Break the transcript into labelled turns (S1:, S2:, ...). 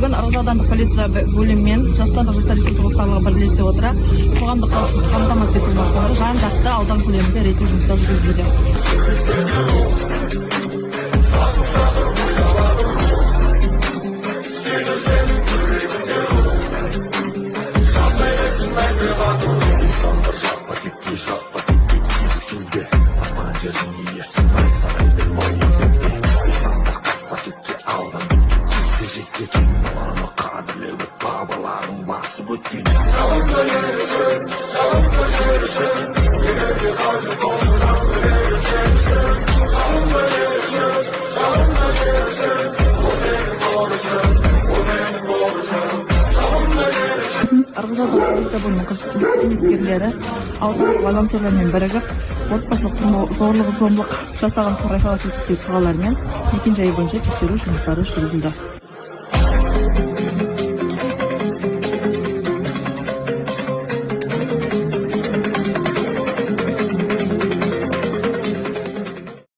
S1: Бүгін Ырғыз аудандық полиция бөлімімен жастар ресурстық орталығы бірлесе отыра қоғамдық қауіпсіздікті қамтамасыз ету мақсатында жан-жақты аудан көлемінде рейдтік жұмыстар жүргізілуде. Ырғыз аудандық полиция бөлімінің қызметкерлері аудандық волонтерлермен бірігіп, отбасылық зорлық-зомбылық жасаған қорғау тұлғаларымен мекен-жайы бойынша тексеру жұмыстары жүргізілді.